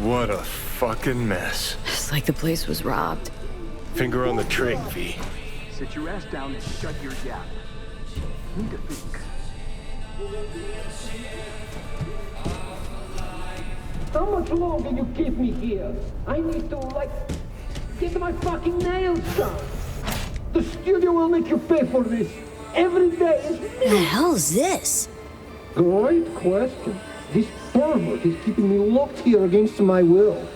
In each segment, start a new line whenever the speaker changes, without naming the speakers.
What a fucking mess.
It's like the place was robbed.
Finger on the trig, V.
Sit your ass down and shut your yap. Need to think.
How much longer you keep me here? I need to, get my fucking nails done. The studio will make you pay for this. Every day is...
What the hell is this?
Great question. This pervert is keeping me locked here against my will.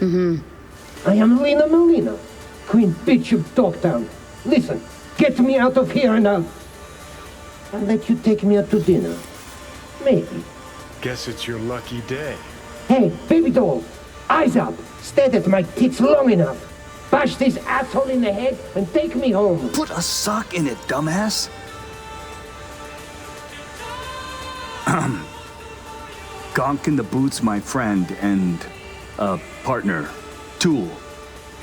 I am Lina Malina, Queen Bitch of Dogtown. Listen, get me out of here and I'll let you take me out to dinner. Maybe.
Guess it's your lucky day.
Hey, baby doll, eyes up. Stare at my tits long enough. Bash this asshole in the head and take me home.
Put a sock in it, dumbass. Gonk in the Boots, my friend, and partner, Tool.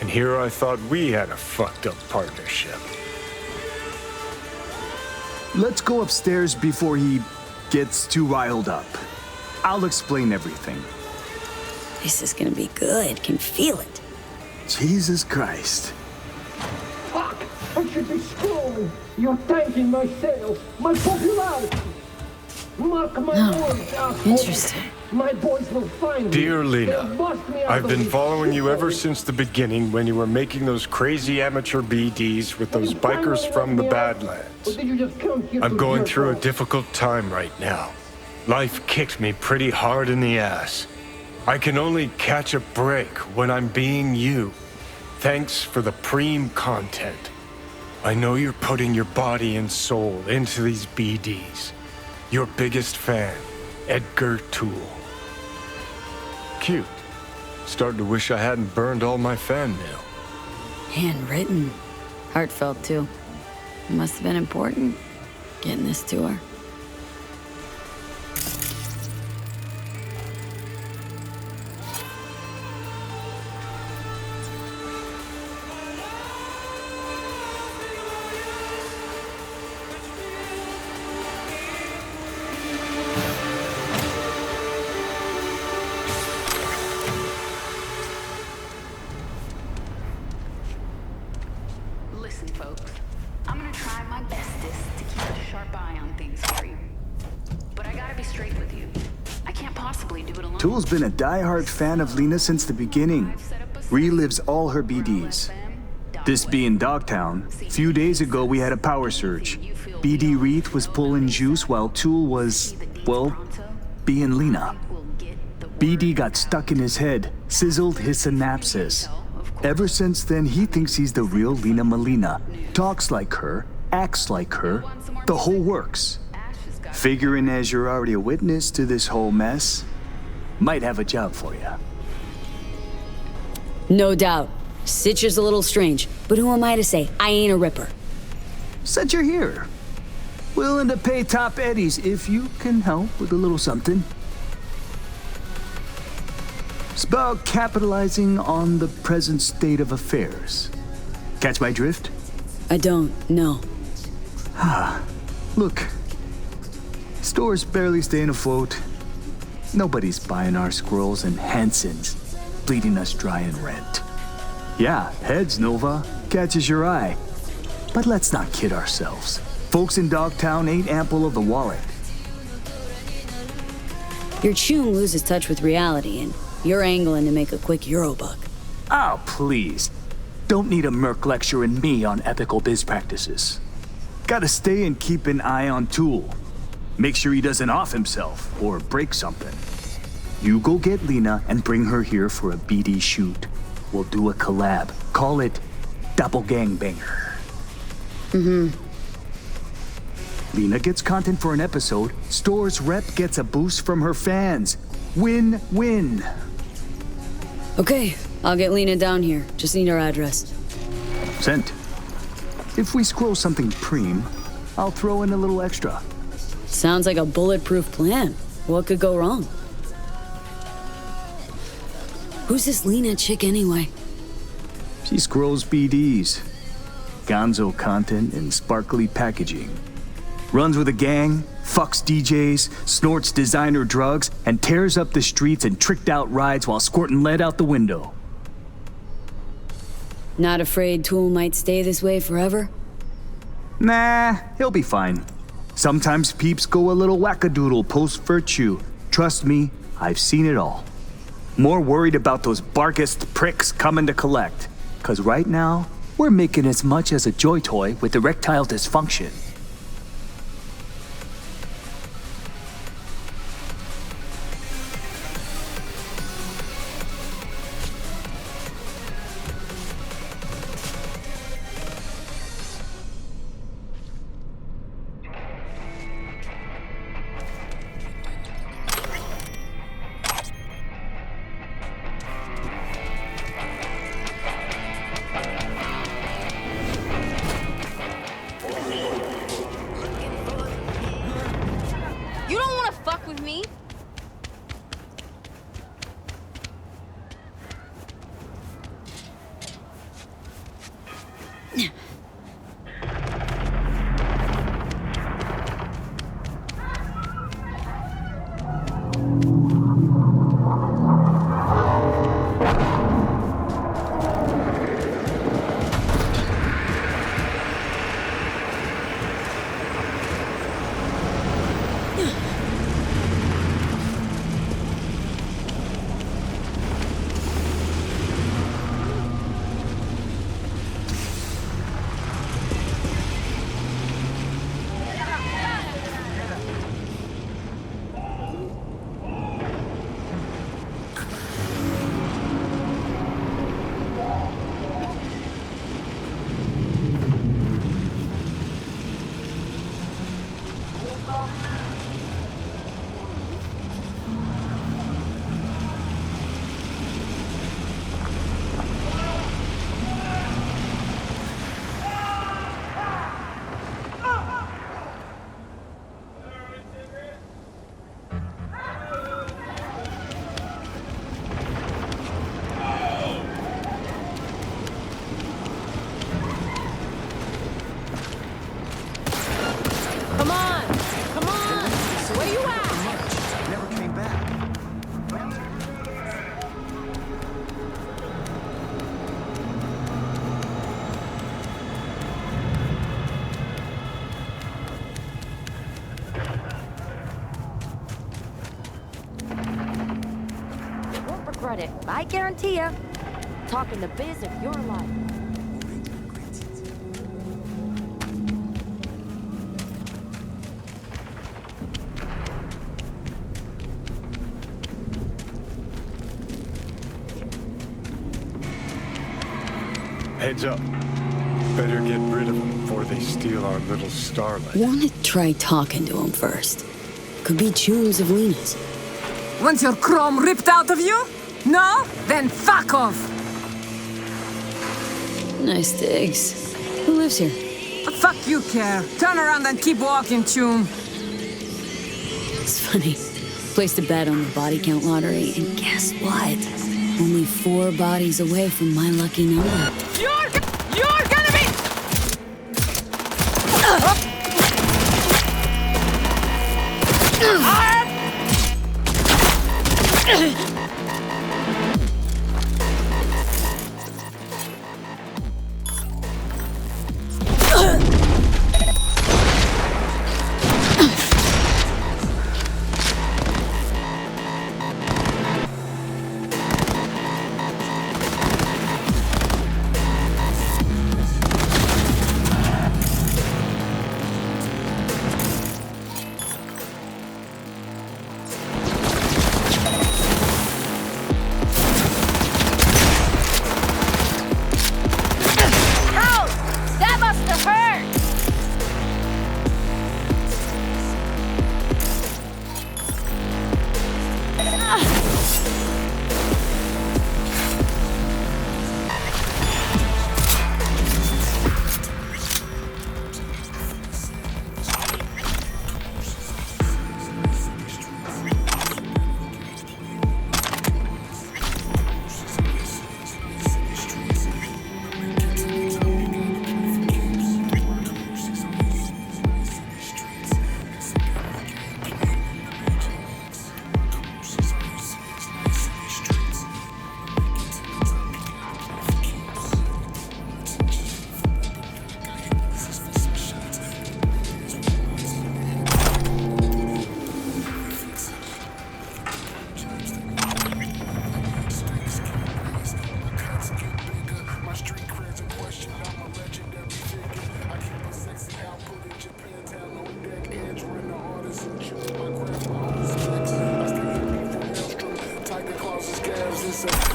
And here I thought we had a fucked up partnership.
Let's go upstairs before he gets too riled up. I'll explain everything.
This is gonna be good. Can feel it.
Jesus Christ.
Fuck! I should be scrolling. You're tanking my sales, my popularity. Mark my words, asshole.
Interesting.
My boys will find me.
Dear
They'll
Lina,
bust me out
I've
of
been
this
following you ever
shithole.
since the beginning when you were making those crazy amateur BDs with those bikers from the
Or
Badlands.
did you just come here
I'm
to
going
jerk
through a
off?
difficult time right now. Life kicked me pretty hard in the ass. I can only catch a break when I'm being you. Thanks for the preem content. I know you're putting your body and soul into these BDs. Your biggest fan, Edgar Toole. Cute. Starting to wish I hadn't burned all my fan mail.
Handwritten. Heartfelt, too. It must have been important, getting this to her.
Listen, folks. I'm gonna try my bestest to keep a sharp eye on things for you. But I gotta be straight with you. I can't possibly do it alone.
Tool's been a diehard fan of Lina since the beginning. Relives all her BDs. This being Dogtown, a few days ago we had a power surge. BD Wreath was pulling juice while Tool was, well, being Lina. BD got stuck in his head, sizzled his synapses. Ever since then, he thinks he's the real Lina Malina. Talks like her, acts like her, the whole works. Figuring as you're already a witness to this whole mess, might have a job for you.
No doubt. Sitch is a little strange, but who am I to say? I ain't a ripper.
Said you're here. Willing to pay top eddies if you can help with a little something. It's about capitalizing on the present state of affairs. Catch my drift?
I don't, no.
Look, store's barely staying afloat. Nobody's buying our squirrels and Hansons, bleeding us dry in rent. Yeah, heads, Nova, catches your eye. But let's not kid ourselves. Folks in Dogtown ain't ample of the wallet.
Your Choom loses touch with reality, and you're angling to make a quick Eurobuck.
Oh, please. Don't need a merc lecturing me on ethical biz practices. Gotta stay and keep an eye on Tool. Make sure he doesn't off himself or break something. You go get Lina and bring her here for a BD shoot. We'll do a collab. Call it Doppelgangbanger. Lina gets content for an episode. Store's rep gets a boost from her fans. Win-win.
Okay, I'll get Lina down here. Just need her address.
Sent. If we scroll something preem, I'll throw in a little extra.
Sounds like a bulletproof plan. What could go wrong? Who's this Lina chick anyway?
She scrolls BDs. Gonzo content and sparkly packaging. Runs with a gang, fucks DJs, snorts designer drugs, and tears up the streets in tricked-out rides while squirting lead out the window.
Not afraid Tool might stay this way forever?
Nah, he'll be fine. Sometimes peeps go a little wackadoodle post-virtue. Trust me, I've seen it all. More worried about those barkist pricks coming to collect. 'Cause right now, we're making as much as a joy toy with erectile dysfunction.
You don't want to fuck with me.
It. I guarantee ya. Talking the biz of your life.
Heads up. Better get rid of them before they steal our little starlet.
Wanna try talking to him first. Could be Chooms of Lina's.
Want your chrome ripped out of you? No? Then fuck off!
Nice digs. Who lives here?
Fuck you, care. Turn around and keep walking, Choom.
It's funny. Placed a bet on the body count lottery, and guess what? Only 4 bodies away from my lucky number.
You're gonna be...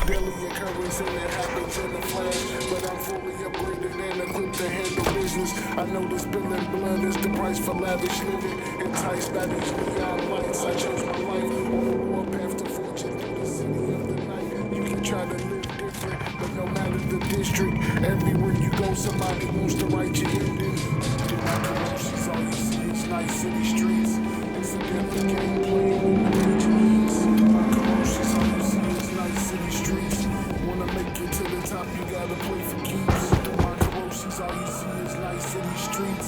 Daily occurrence and it happens in a flash. But I'm fully upgraded and equipped to handle business. I know the spilling blood is the price for lavish living. Enticed by these neon lights, I chose my life on the warpath to fortune through the city of the night. You can try to live different, but no matter the district, everywhere you go, somebody wants to write your ending. Through my promotions, all you see is nice city streets. It's a different game playing in the regions. Through my promotions, all you see is nice city streets. Wanna make it to the top, you gotta play for keeps. Through my promotions, all you see is nice city streets.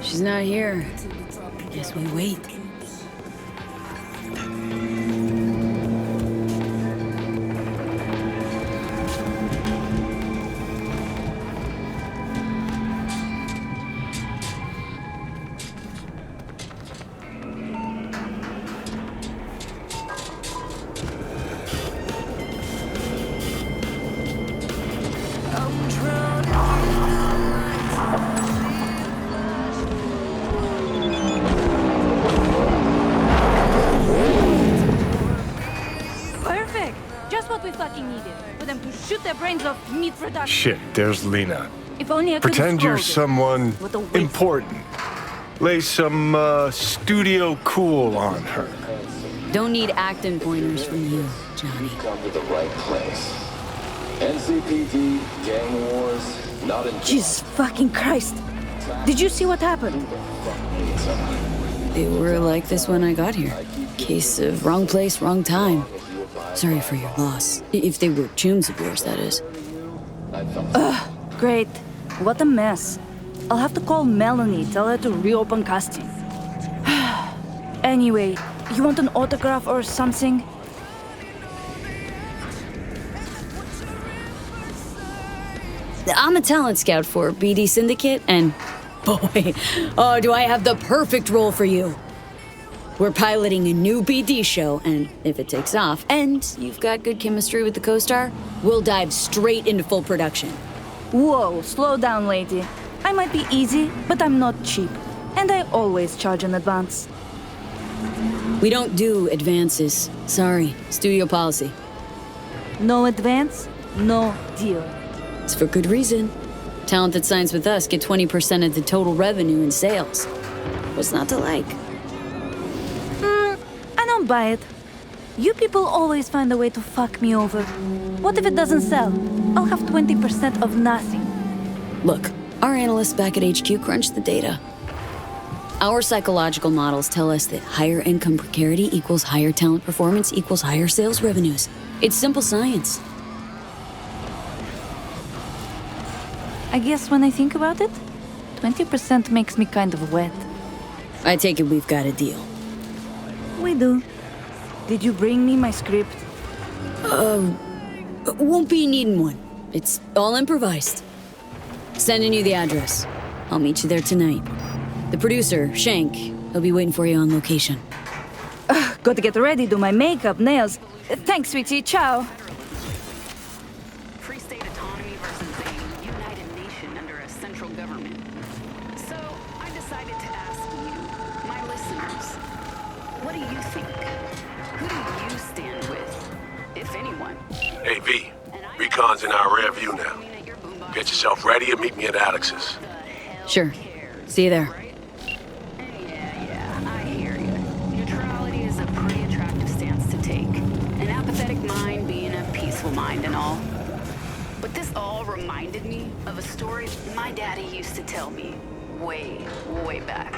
She's not here. Guess we wait.
Shit, there's Lina.
If only I could
Pretend you're
disclose it.
someone
What a waste.
important. Lay some studio cool on her.
Don't need acting pointers from you, Johnny.
Come to the right place. NCPD, gang wars, not in
Jesus fucking Christ. Did you see what happened?
They were like this when I got here. Case of wrong place, wrong time. Sorry for your loss. If they were Chooms of yours, that is.
Ugh, great. What a mess. I'll have to call Melanie, tell her to reopen casting. Anyway, you want an autograph or something?
I'm a talent scout for BD Syndicate, and boy, oh, do I have the perfect role for you. We're piloting a new BD show, and if it takes off, and you've got good chemistry with the co-star, we'll dive straight into full production.
Whoa, slow down, lady. I might be easy, but I'm not cheap. And I always charge in advance.
We don't do advances. Sorry, studio policy.
No advance, no deal.
It's for good reason. Talent that signs with us get 20% of the total revenue in sales. What's not to like?
I don't buy it. You people always find a way to fuck me over. What if it doesn't sell? I'll have 20% of nothing.
Look, our analysts back at HQ crunch the data. Our psychological models tell us that higher income precarity equals higher talent performance equals higher sales revenues. It's simple science.
I guess when I think about it, 20% makes me kind of wet.
I take it we've got a deal.
We do. Did you bring me my script?
Won't be needing one. It's all improvised. Sending you the address. I'll meet you there tonight. The producer, Shank, he'll be waiting for you on location.
Got to get ready, do my makeup, nails. Thanks, sweetie. Ciao.
Free state autonomy versus a united nation under a central government. So I decided to ask you, my listeners, what do you think? Who do you stand with, if anyone?
Hey, V. Recon's in our rear view now. Get yourself ready and meet me at Alex's.
Sure. See you there.
Yeah, I hear you. Neutrality is a pretty attractive stance to take. An apathetic mind being a peaceful mind and all. But this all reminded me of a story my daddy used to tell me way, way back.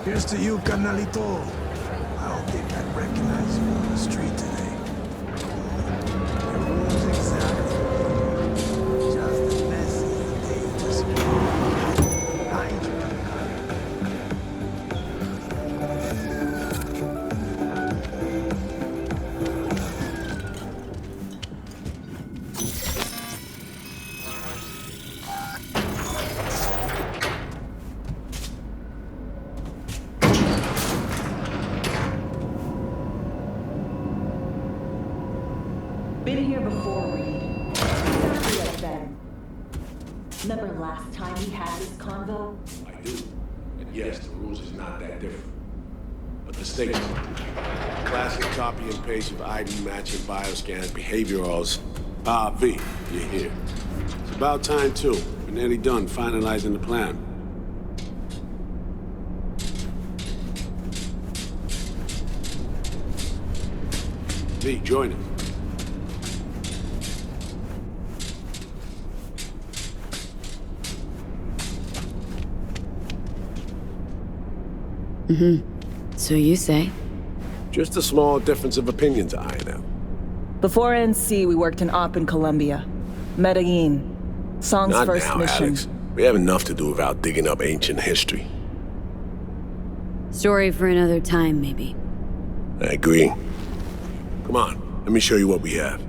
Here's to you, carnalito. I don't think I'd recognize you on the street today. Your room's exactly. Just as messy as the day you just behind you.
Been here before, Reed. Exactly like then. Remember last time we had this convo?
I do. And yes, the rules is not that different. But the stakes are classic copy and paste of ID matching, bioscans, behaviorals. V, you're here. It's about time, too. We're nearly done finalizing the plan. V, join us.
So you say?
Just a small difference of opinion to iron out.
Before NC, we worked in Op in Colombia. Medellin. Song's
Not
first
now,
mission.
Alex. We have enough to do without digging up ancient history.
Story for another time, maybe.
I agree. Come on, let me show you what we have.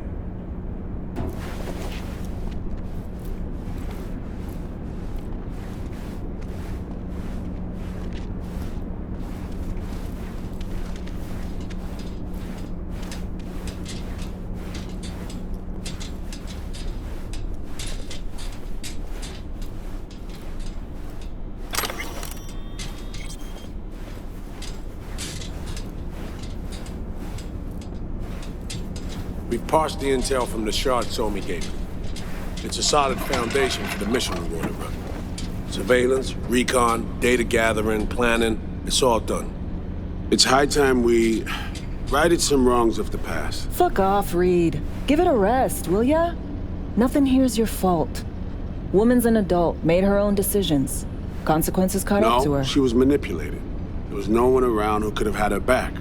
We've parsed the intel from the shard Somi gave me. It's a solid foundation for the mission we want to run. Surveillance, recon, data gathering, planning, it's all done. It's high time we righted some wrongs of the past.
Fuck off, Reed. Give it a rest, will ya? Nothing here's your fault. Woman's an adult, made her own decisions. Consequences caught up to her.
No, she was manipulated. There was no one around who could have had her back.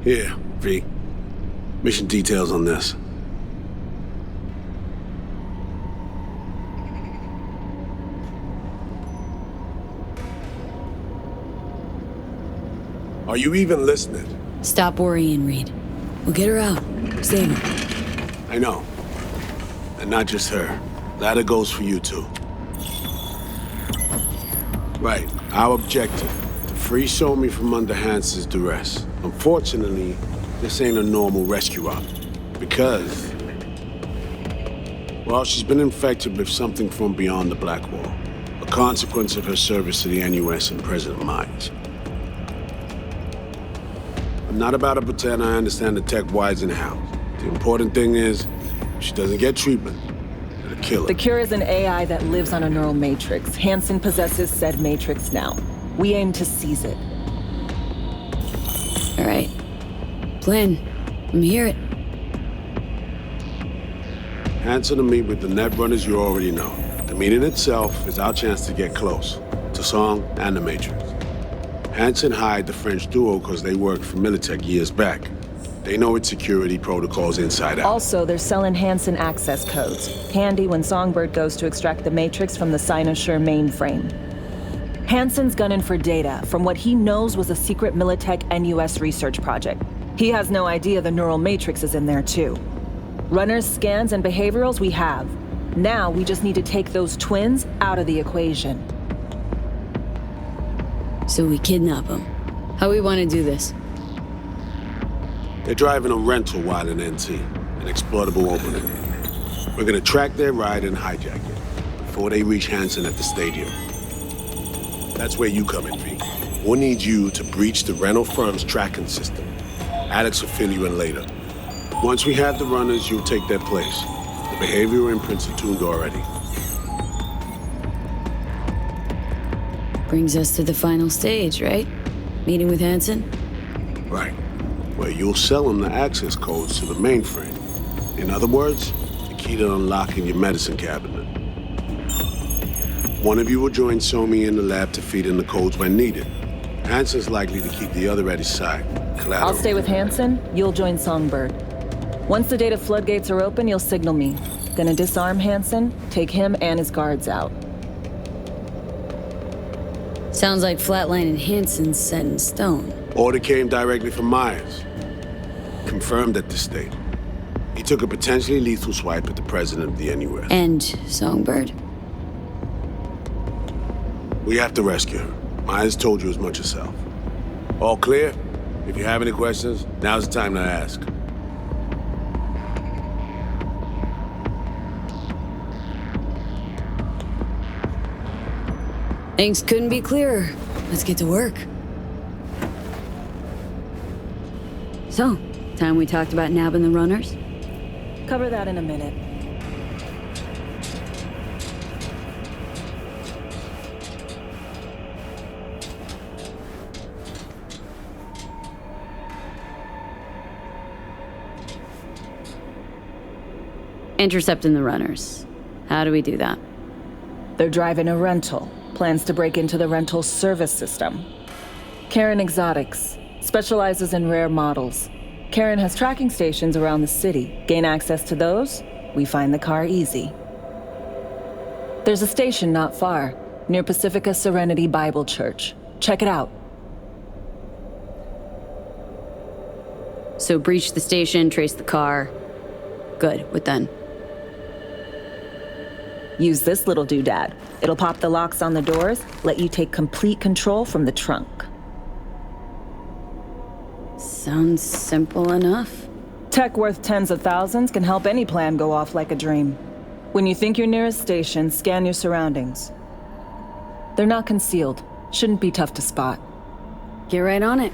Here, V. Mission details on this. Are you even listening?
Stop worrying, Reed. We'll get her out. Save her.
I know. And not just her. That goes for you too. Right, our objective. To free Somi from under Hansen's duress. Unfortunately, this ain't a normal rescue op. Because, well, she's been infected with something from beyond the Black Wall. A consequence of her service to the NUS and President Myers. I'm not about to pretend I understand the tech whys and hows. The important thing is, if she doesn't get treatment, it'll kill her.
The cure is an AI that lives on a neural matrix. Hansen possesses said matrix now. We aim to seize it.
All right. Plan. Let me hear it.
Hansen to meet with the net runners you already know. The meeting itself is our chance to get close. To Song and the Matrix. Hansen hired the French duo because they worked for Militech years back. They know its security protocols inside out.
Also, they're selling Hansen access codes. Handy when Songbird goes to extract the Matrix from the Cynosure mainframe. Hansen's gunning for data from what he knows was a secret Militech NUS research project. He has no idea the neural matrix is in there too. Runners, scans, and behaviorals we have. Now we just need to take those twins out of the equation.
So we kidnap them. How we want to do this?
They're driving a rental while in NT, an exploitable opening. We're gonna track their ride and hijack it before they reach Hansen at the stadium. That's where you come in, V. We'll need you to breach the rental firm's tracking system. Alex will fill you in later. Once we have the runners, you'll take their place. The behaviour imprints are tuned already.
Brings us to the final stage, right? Meeting with Hansen?
Right. Where you'll sell him the access codes to the mainframe. In other words, the key to unlocking your medicine cabinet. One of you will join Somi in the lab to feed in the codes when needed. Hansen's likely to keep the other at his side. Collateral.
I'll stay with Hansen, you'll join Songbird. Once the data floodgates are open, you'll signal me. Gonna disarm Hansen, take him and his guards out.
Sounds like Flatline and Hansen's set in stone.
Order came directly from Myers. Confirmed at this state. He took a potentially lethal swipe at the president of the NUS.
And Songbird.
We have to rescue her. Myers told you as much herself. All clear? If you have any questions, now's the time to ask.
Things couldn't be clearer. Let's get to work. So, time we talked about nabbing the runners?
Cover that in a minute.
Intercepting the runners. How do we do that?
They're driving a rental. Plans to break into the rental service system. Karen Exotics specializes in rare models. Karen has tracking stations around the city. Gain access to those, we find the car easy. There's a station not far, near Pacifica Serenity Bible Church. Check it out.
So breach the station, trace the car. Good, what then?
Use this little doodad. It'll pop the locks on the doors, let you take complete control from the trunk.
Sounds simple enough.
Tech worth tens of thousands can help any plan go off like a dream. When you think you're near a station, scan your surroundings. They're not concealed. Shouldn't be tough to spot.
Get right on it.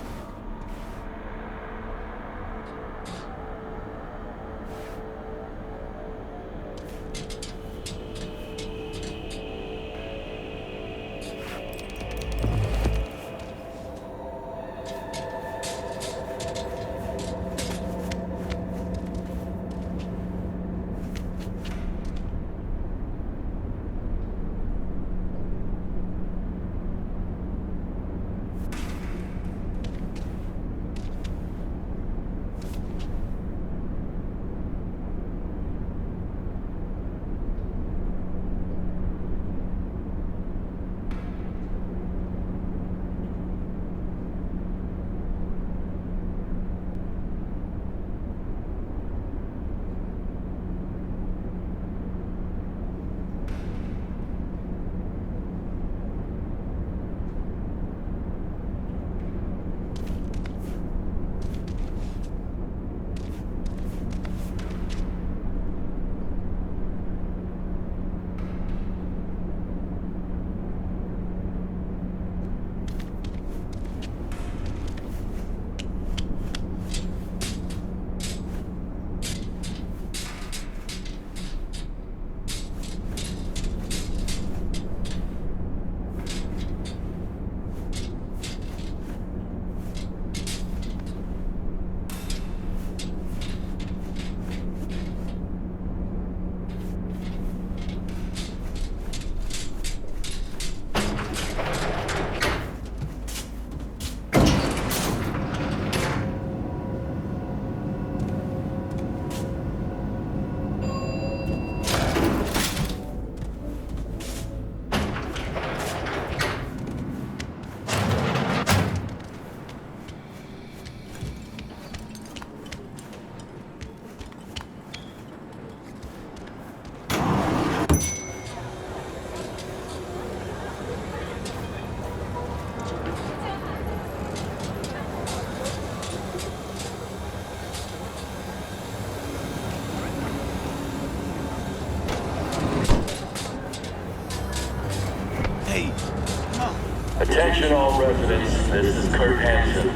Attention all residents, this is Kurt Hansen.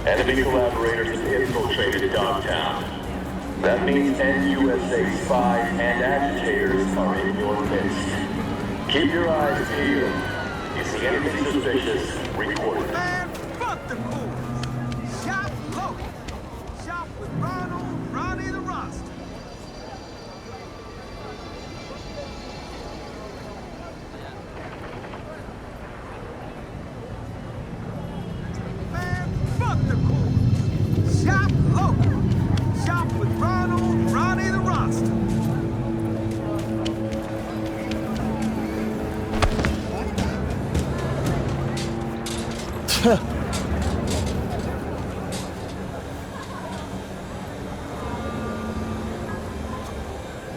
Enemy collaborators have infiltrated Dogtown. That means NUSA spies and agitators are in your midst. Keep your eyes peeled. You see anything suspicious, report it.
Man, fuck the fools! Shop local. Shop with Ronnie the Rockstar.